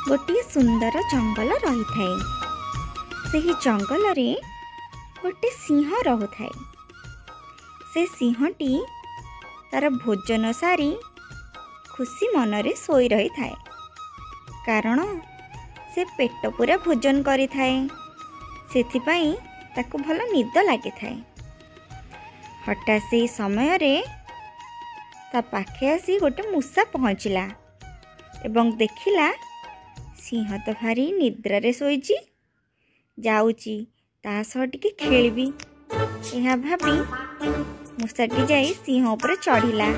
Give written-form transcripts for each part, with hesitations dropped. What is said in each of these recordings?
गोटे सुंदर जंगल रही थाए। से जंगल रे गोटे सिंह रहुए। से सिंहटी तार भोजन सारी खुशी मनरे सोई रही थाए, कारण से पेट पूरा भोजन करी थाए, सेथिपाई ताको भल निद लगी थाए। हठात से समय रे ता पाखे आसी गोटे मूषा पहुँचला एवं देखिला सिंह तो भारी निद्रा रे सोईची, जाऊची ता सह टिके खेलिबी। यह भाभी मूषाटी जाई सिंह उपरे चढ़िला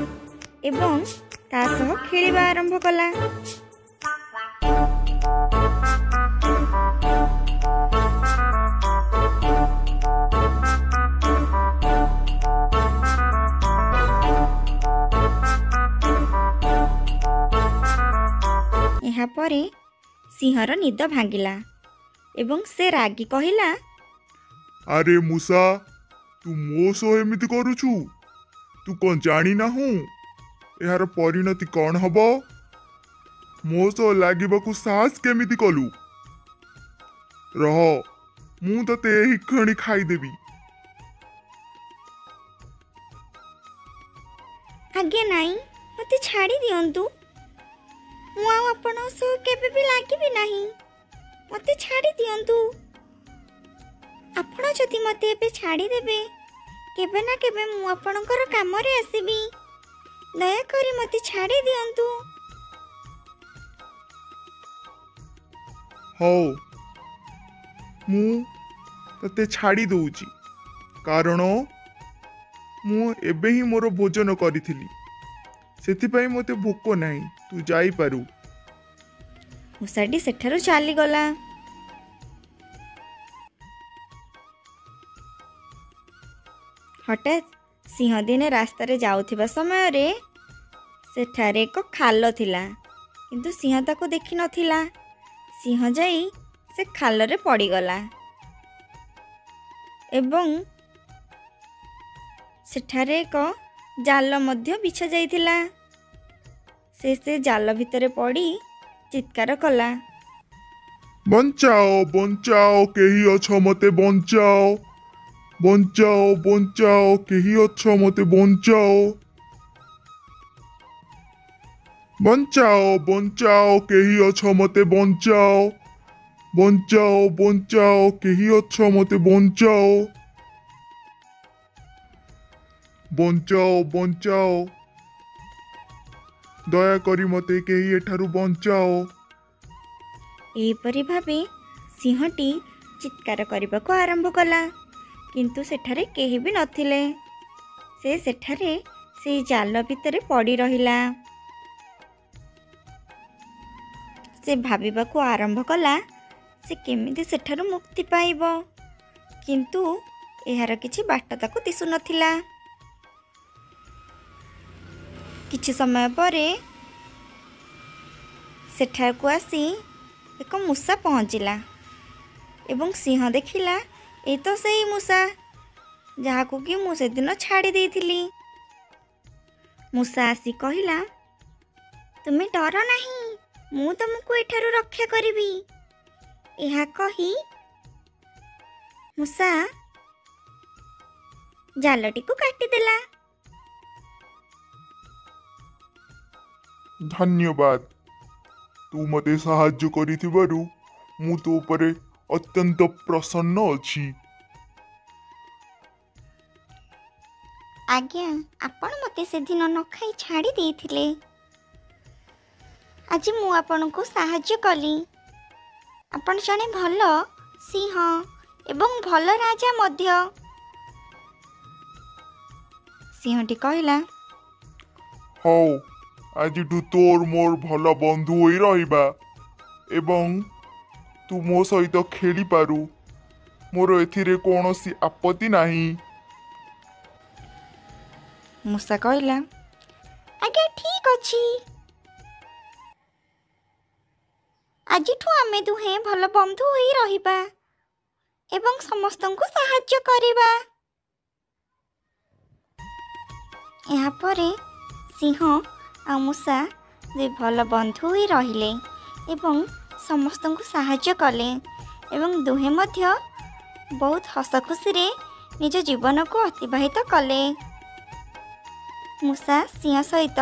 एवं ता सह खेलिबा आरंभ कला। यहाँ परे सिंहर निद भांगिला एवं से रागी कहिला, अरे मूषा, तू मो सह एमिति करुछु? तू कौन जानी ना हूँ यार परिणति कौन हब? मो सह लागिबाकू साहस केमिति कलु? रह, मु तते एही खणी खाईदेबी। आज्ञा नाई, मते छाड़ी दियंतु। मु आपण सह केबे भी लागिबी नाही, मते छाड़ी दियंतु। आपण जदि मते एबे छाड़ी देबे, केबे ना केबे मु आपणकर काम रे आसीबी। दया करी मते छाड़ी दियंतु। हो, मु तते छाड़ी दउची, कारण मु एबे ही मोर भोजन करिथिली, सेथिपाई मते भोक नाही। तू जाई पारू। मूषाटी सेठारु चली गला। हठात सिंह दिने रास्ता रे जाउथिबा समय रे सेठारे एक खाल थिला, किंतु सिंह ताको देखि नथिला। सिंह जाई से खाल रे पड़ी गला एवं सेठारे एक जाल मध्य बिछा जाइथिला। से जाल भितरे पड़ी चित्कार कला, बंचाओ बंचाओ, केही अछ मते बंचाओ, बंचाओ बंचाओ, केही अछ मते बंचाओ, बंचाओ बंचाओ, केही अछ मते बंचाओ, बंचाओ बंचाओ, केही अछ मते बंचाओ, बंचाओ बंचाओ, दया करी मते केही एठारु बंचाओ। एपरि भावे सिंहटी चित्कार करबाको आरंभ कला, किंतु सेठारे केही भी नथिले। से सेठारे से जाल भितरे पड़ी रहिला। से भाबिबाको आरंभ कला से केमिति सेठारु मुक्ति पाइबो, किंतु एहार किछि बाट ताको दिसु नथिला। किछि समय परे सेठारको आसी एक मूषा पहुँचला एवं सिंह देखिला ए तो सही मूषा जहाको कि मु से दिन छाड़ी देइथिली। मूषा आसी कहिला, तुमे डर नहीं, मु तुमको एठारु रक्षा करिबी। एहा कही मूषा जालटी को काटी देला। धन्यवाद, तू मते साहाय्य करिथिबारु मु तो उपरे अत्यंत प्रसन्न अछि। आज्ञा, आपण मते से दिन न खाई छाड़ी देइथिले। आज मु आपण को साहाय्य कली। आपण जने भल सिंह एवं भल राजा मध्य। सिंहटी कहिला, हौ, आज तोर मोर भल बंधु होई रहिबा एवं तू मो सहित खेली पारू। मोर एथिरे कोनोसी आपत्ति नाही। मूषा कहिला, आज्ञा ठीक अछि। आजिठु आमे दुहे भल बंधु होई रहिबा एवं समस्तंकु साहाय्य करिबा। यहाँ परे सिंह आ मूषा जे भल बंधु होई रहिले एवं ସମସ୍ତଙ୍କୁ ସାହାଯ୍ୟ କଲେ ଏବଂ ଦୁହେଁ ମଧ୍ୟ ବହୁତ ହସ ଖୁସିରେ ନିଜ ଜୀବନକୁ ଅତିବାହିତ କଲେ। ମୂଷା ସିଂହ ସହିତ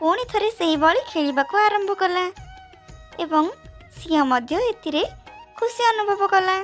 ପୁଣି ଥରେ ସେହିଭଳି ଖେଳିବାକୁ ଆରମ୍ଭ କଲା ଏବଂ ସିଂହ ମଧ୍ୟ ଏଥିରେ ଖୁସି ଅନୁଭବ କଲା।